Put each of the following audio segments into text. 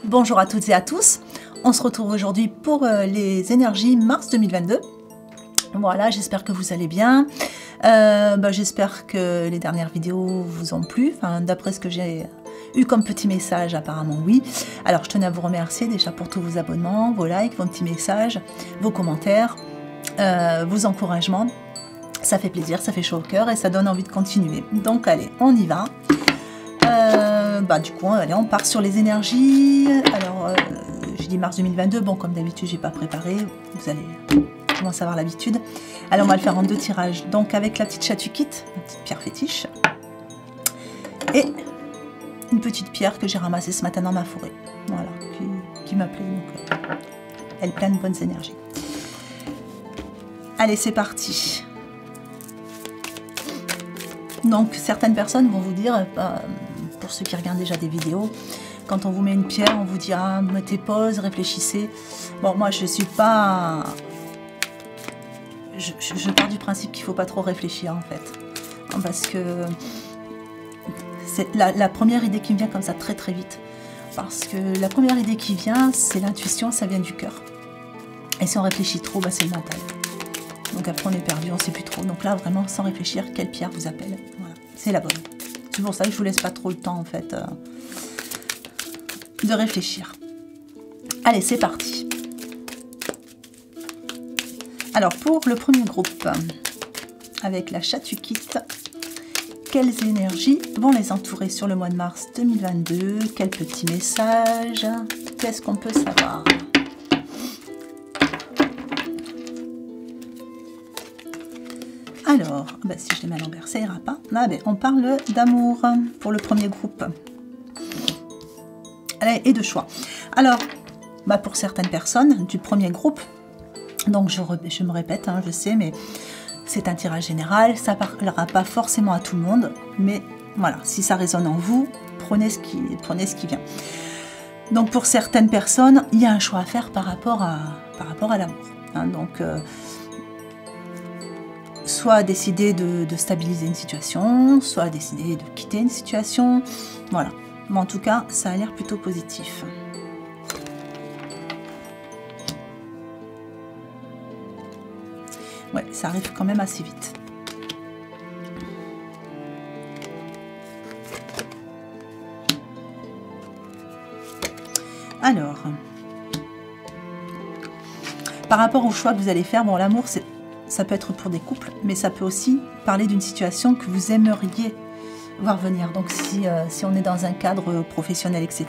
Bonjour à toutes et à tous, on se retrouve aujourd'hui pour les énergies mars 2022. Voilà, j'espère que vous allez bien. J'espère que les dernières vidéos vous ont plu, d'après ce que j'ai eu comme petit message, apparemment oui. Alors je tenais à vous remercier déjà pour tous vos abonnements, vos likes, vos petits messages, vos commentaires, vos encouragements. Ça fait plaisir, ça fait chaud au cœur et ça donne envie de continuer. Donc allez, on y va. Du coup, allez, on part sur les énergies. Alors, j'ai dit mars 2022. Bon, comme d'habitude, j'ai pas préparé. Vous allez commencer à avoir l'habitude. Alors, on va le faire en 2 tirages. Donc, avec la petite chatukite, la petite pierre fétiche, et une petite pierre que j'ai ramassée ce matin dans ma forêt. Voilà, qui m'appelait. Donc, elle est pleine de bonnes énergies. Allez, c'est parti. Donc, certaines personnes vont vous dire, pour ceux qui regardent déjà des vidéos, quand on vous met une pierre, on vous dit ah, mettez pause, réfléchissez. Bon, moi je suis pas. Je pars du principe qu'il ne faut pas trop réfléchir en fait. Parce que c'est la première idée qui me vient comme ça très très vite. Parce que la première idée qui vient, c'est l'intuition, ça vient du cœur. Et si on réfléchit trop, c'est le mental. Donc après on est perdu, on ne sait plus trop. Donc là vraiment sans réfléchir, quelle pierre vous appelle. Voilà, c'est la bonne. C'est pour ça que je vous laisse pas trop le temps en fait de réfléchir. Allez, c'est parti. Alors pour le premier groupe, avec la chatukite, quelles énergies vont les entourer sur le mois de mars 2022? Quel petit message? Qu'est-ce qu'on peut savoir? Alors, si je les mets à l'envers, ça ira pas. On parle d'amour pour le premier groupe. Allez, et de choix. Alors, pour certaines personnes du premier groupe, donc je me répète, je sais, mais c'est un tirage général, ça ne parlera pas forcément à tout le monde, mais voilà, si ça résonne en vous, prenez ce qui vient. Donc pour certaines personnes, il y a un choix à faire par rapport à l'amour. Donc soit décider de stabiliser une situation, soit décider de quitter une situation. Voilà. Mais en tout cas, ça a l'air plutôt positif. Ouais, ça arrive quand même assez vite. Alors, par rapport au choix que vous allez faire, bon, l'amour, ça peut être pour des couples, mais ça peut aussi parler d'une situation que vous aimeriez voir venir. Donc si on est dans un cadre professionnel, etc.,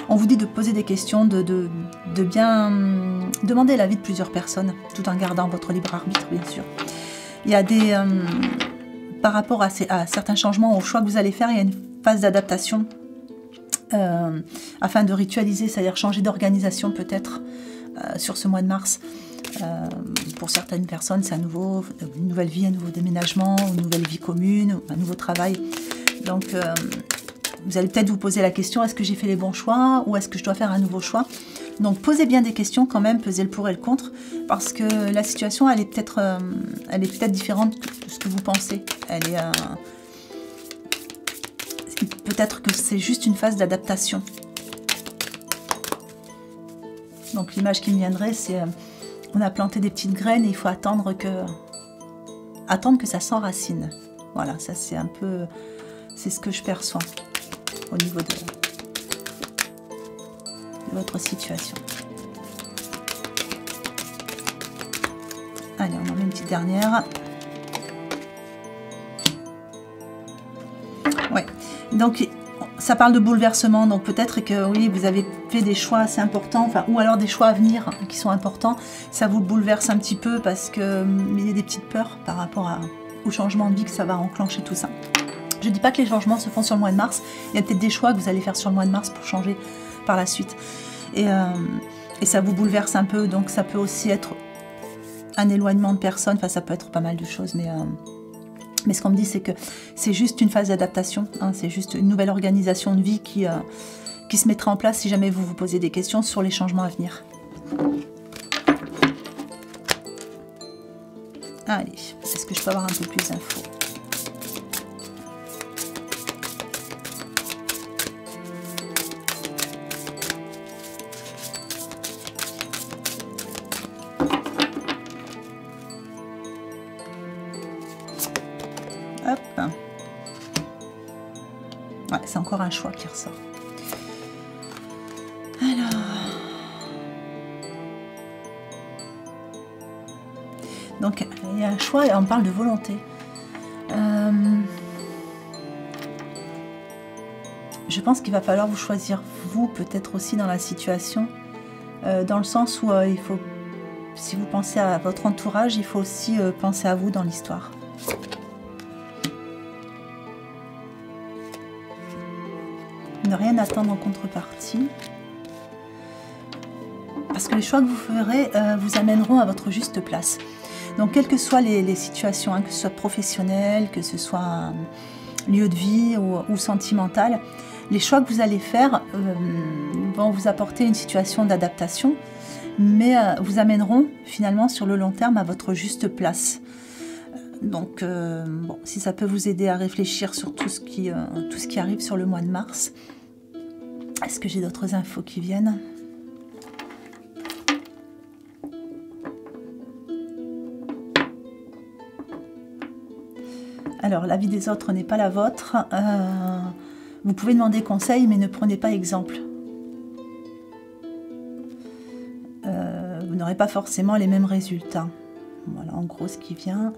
on vous dit de poser des questions, de bien demander l'avis de plusieurs personnes, tout en gardant votre libre arbitre, bien sûr. Il y a des... par rapport à certains changements, au choix que vous allez faire, il y a une phase d'adaptation afin de ritualiser, c'est-à-dire changer d'organisation peut-être sur ce mois de mars. Pour certaines personnes, c'est une nouvelle vie, un nouveau déménagement, une nouvelle vie commune, un nouveau travail. Donc, vous allez peut-être vous poser la question, est-ce que j'ai fait les bons choix ou est-ce que je dois faire un nouveau choix? Donc, posez bien des questions quand même, pesez le pour et le contre, parce que la situation, elle est peut-être différente de ce que vous pensez. Peut-être que c'est juste une phase d'adaptation. Donc, l'image qui me viendrait, c'est... on a planté des petites graines et il faut attendre que ça s'enracine. Voilà, ça c'est un peu... C'est ce que je perçois au niveau de votre situation. Allez, on en met une petite dernière. Ouais, donc... ça parle de bouleversement, donc peut-être que oui, vous avez fait des choix assez importants, ou alors des choix à venir qui sont importants. Ça vous bouleverse un petit peu parce qu'il y a des petites peurs par rapport au changement de vie que ça va enclencher tout ça. Je ne dis pas que les changements se font sur le mois de mars. Il y a peut-être des choix que vous allez faire sur le mois de mars pour changer par la suite. Et ça vous bouleverse un peu, donc ça peut aussi être un éloignement de personnes. Enfin, ça peut être pas mal de choses, mais ce qu'on me dit, c'est que c'est juste une phase d'adaptation, c'est juste une nouvelle organisation de vie qui se mettra en place si jamais vous vous posez des questions sur les changements à venir. Allez, est-ce que je peux avoir un peu plus d'infos? Enfin, ouais, c'est encore un choix qui ressort. Alors... Donc, il y a un choix et on parle de volonté. Je pense qu'il va falloir vous choisir, vous, peut-être aussi dans la situation, dans le sens où il faut, si vous pensez à votre entourage, il faut aussi penser à vous dans l'histoire. Ne rien attendre en contrepartie. Parce que les choix que vous ferez vous amèneront à votre juste place. Donc, quelles que soient les situations, hein, que ce soit professionnel, que ce soit un lieu de vie ou sentimental, les choix que vous allez faire vont vous apporter une situation d'adaptation, mais vous amèneront finalement sur le long terme à votre juste place. Donc, bon, si ça peut vous aider à réfléchir sur tout ce qui arrive sur le mois de mars. Est-ce que j'ai d'autres infos qui viennent ? Alors, la vie des autres n'est pas la vôtre. Vous pouvez demander conseil, mais ne prenez pas exemple. Vous n'aurez pas forcément les mêmes résultats. Voilà, en gros, ce qui vient.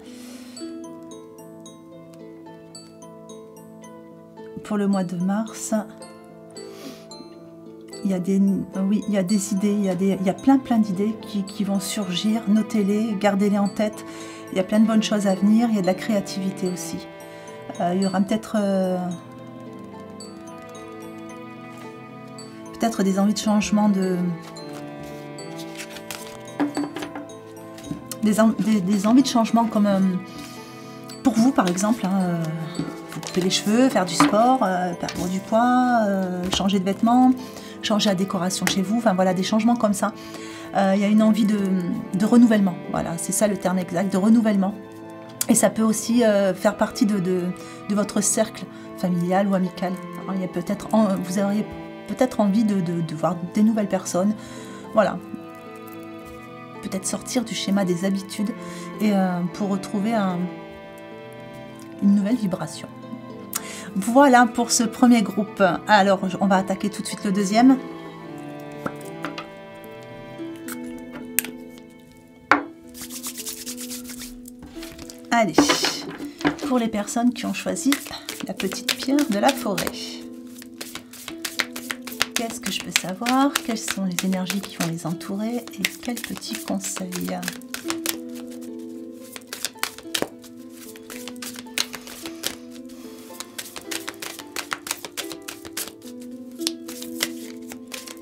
Pour le mois de mars, il y a des idées, il y a plein d'idées qui vont surgir. Notez-les, gardez-les en tête. Il y a plein de bonnes choses à venir. Il y a de la créativité aussi. Il y aura peut-être des envies de changement, des envies de changement comme pour vous par exemple, hein, vous couper les cheveux, faire du sport, perdre du poids, changer de vêtements, changer la décoration chez vous, enfin voilà, des changements comme ça. Il y a une envie de renouvellement, voilà, c'est ça le terme exact, de renouvellement. Et ça peut aussi faire partie de votre cercle familial ou amical. Alors, il y a vous auriez peut-être envie de voir des nouvelles personnes. Voilà. Peut-être sortir du schéma des habitudes et pour retrouver une nouvelle vibration. Voilà pour ce premier groupe. Alors, on va attaquer tout de suite le deuxième. Allez, pour les personnes qui ont choisi la petite pierre de la forêt. Qu'est-ce que je peux savoir? Quelles sont les énergies qui vont les entourer? Et quels petits conseils?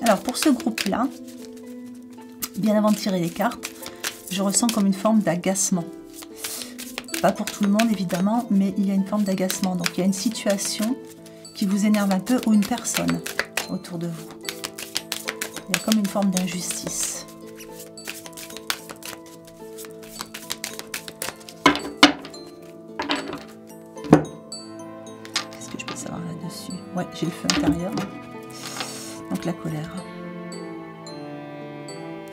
Alors pour ce groupe-là, bien avant de tirer les cartes, je ressens comme une forme d'agacement. Pas pour tout le monde évidemment, mais il y a une forme d'agacement. Donc il y a une situation qui vous énerve un peu ou une personne autour de vous. Il y a comme une forme d'injustice. Qu'est-ce que je peux savoir là-dessus? Ouais, j'ai le feu intérieur. Donc la colère.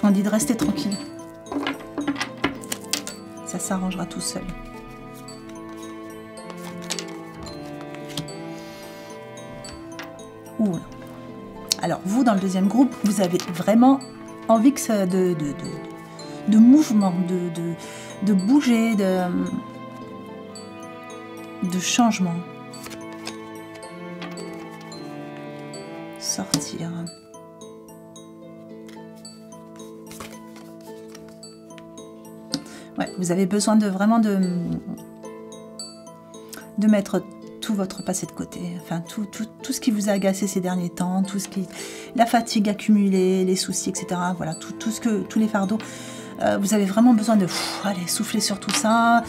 On dit de rester tranquille. Ça s'arrangera tout seul. Ouh. Alors vous, dans le deuxième groupe, vous avez vraiment envie que ça, de mouvement, de bouger, de changement. Sortir. Ouais, vous avez besoin vraiment de mettre tout votre passé de côté, enfin tout ce qui vous a agacé ces derniers temps, la fatigue accumulée, les soucis, etc. Voilà, tous les fardeaux. Vous avez vraiment besoin de aller souffler sur tout ça,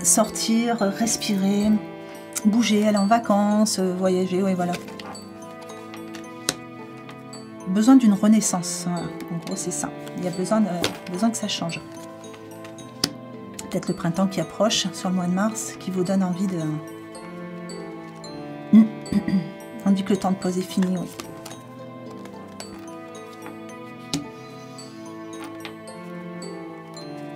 sortir, respirer, bouger, aller en vacances, voyager, ouais, voilà. Besoin d'une renaissance, voilà. En gros c'est ça. Il y a besoin que ça change. Peut-être le printemps qui approche sur le mois de mars, qui vous donne envie de... On dit que le temps de pause est fini, oui.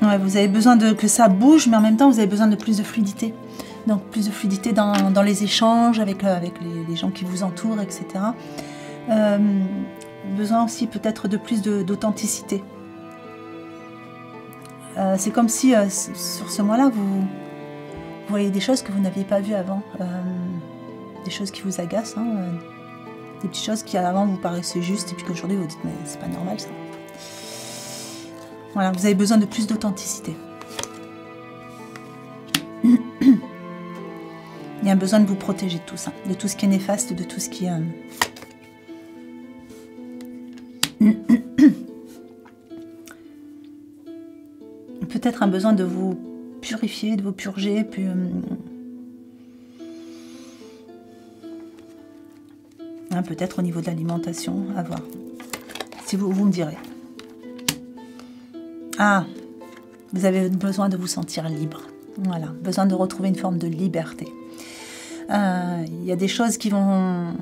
Ouais, vous avez besoin que ça bouge, mais en même temps, vous avez besoin de plus de fluidité. Donc plus de fluidité dans les échanges avec les gens qui vous entourent, etc. Besoin aussi peut-être de plus d'authenticité. C'est comme si sur ce mois-là, vous voyez des choses que vous n'aviez pas vues avant. Des choses qui vous agacent, hein, des petites choses qui avant vous paraissaient justes et puis qu'aujourd'hui vous dites mais c'est pas normal ça. Voilà, vous avez besoin de plus d'authenticité. Il y a un besoin de vous protéger de tout ça, de tout ce qui est néfaste, de tout ce qui est... Peut-être un besoin de vous purifier, de vous purger, puis... peut-être au niveau de l'alimentation, à voir. Si vous me direz. Ah, vous avez besoin de vous sentir libre. Voilà, besoin de retrouver une forme de liberté. Il y a des choses qui vont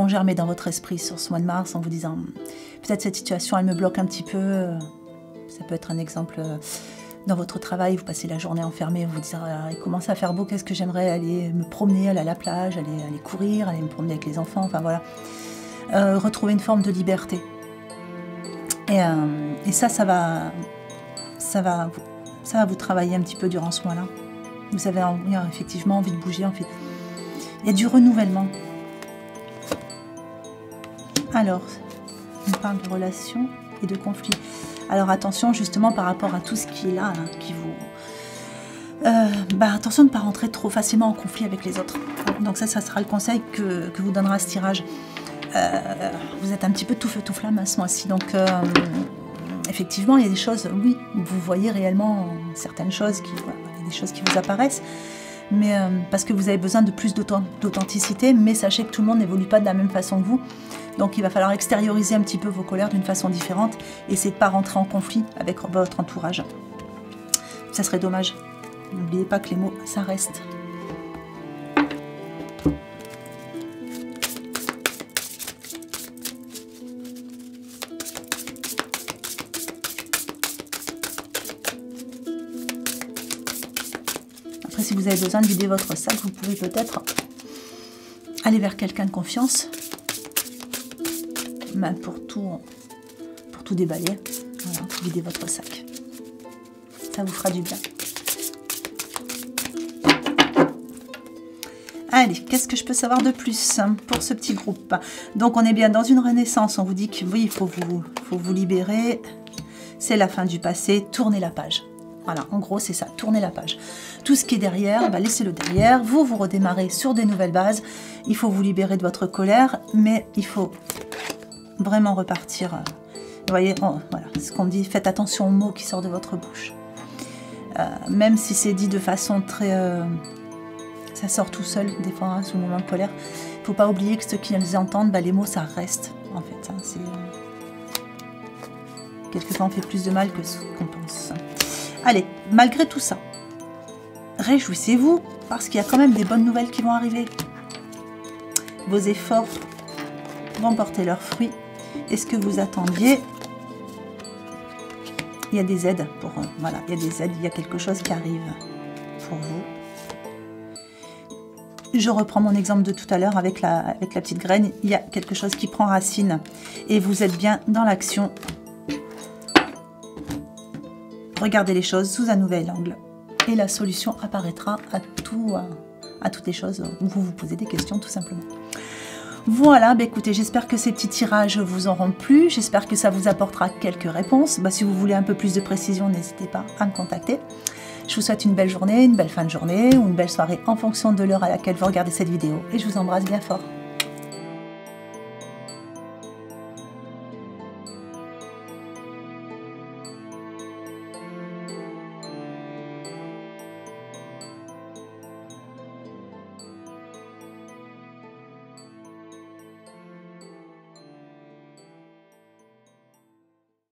germer dans votre esprit sur ce mois de mars en vous disant peut-être cette situation elle me bloque un petit peu. Ça peut être un exemple dans votre travail, vous passez la journée enfermé, vous vous dites il commence à faire beau, qu'est-ce que j'aimerais aller me promener, aller à la plage, aller courir, aller me promener avec les enfants, enfin voilà. Retrouver une forme de liberté. Et ça va vous travailler un petit peu durant ce mois-là. Vous avez effectivement envie de bouger, il y a du renouvellement. Alors, on parle de relations et de conflits. Alors attention justement par rapport à tout ce qui est là, hein, qui vous... attention de ne pas rentrer trop facilement en conflit avec les autres. Donc ça sera le conseil que vous donnera ce tirage. Vous êtes un petit peu tout feu tout flamme à ce mois-ci. Donc effectivement, il y a des choses, oui, vous voyez réellement certaines choses, il y a des choses qui vous apparaissent. Mais parce que vous avez besoin de plus d'authenticité, mais sachez que tout le monde n'évolue pas de la même façon que vous. Donc il va falloir extérioriser un petit peu vos colères d'une façon différente, et essayer de ne pas rentrer en conflit avec votre entourage. Ça serait dommage. N'oubliez pas que les mots, ça reste. Après, si vous avez besoin de vider votre sac, vous pouvez peut-être aller vers quelqu'un de confiance. Pour tout déballer, voilà, vider votre sac. Ça vous fera du bien. Allez, qu'est-ce que je peux savoir de plus pour ce petit groupe? Donc on est bien dans une renaissance, on vous dit que oui, il faut vous libérer. C'est la fin du passé, tournez la page. Voilà, en gros c'est ça, tournez la page. Tout ce qui est derrière, laissez-le derrière. Vous redémarrez sur des nouvelles bases. Il faut vous libérer de votre colère, mais il faut vraiment repartir. Vous voyez, voilà, ce qu'on dit, faites attention aux mots qui sortent de votre bouche. Même si c'est dit de façon très... ça sort tout seul, des fois, hein, sous le moment de colère. Il ne faut pas oublier que ceux qui les entendent, les mots, ça reste, en fait. Hein, quelquefois, on fait plus de mal que ce qu'on pense. Allez, malgré tout ça, réjouissez-vous, parce qu'il y a quand même des bonnes nouvelles qui vont arriver. Vos efforts vont porter leurs fruits. Et ce que vous attendiez, il y a des aides pour... voilà, il y a des aides, il y a quelque chose qui arrive pour vous. Je reprends mon exemple de tout à l'heure avec la petite graine. Il y a quelque chose qui prend racine et vous êtes bien dans l'action. Regardez les choses sous un nouvel angle et la solution apparaîtra à toutes les choses où vous vous posez des questions tout simplement. Voilà, écoutez, j'espère que ces petits tirages vous auront plu. J'espère que ça vous apportera quelques réponses. Si vous voulez un peu plus de précision, n'hésitez pas à me contacter. Je vous souhaite une belle journée, une belle fin de journée ou une belle soirée en fonction de l'heure à laquelle vous regardez cette vidéo. Et je vous embrasse bien fort.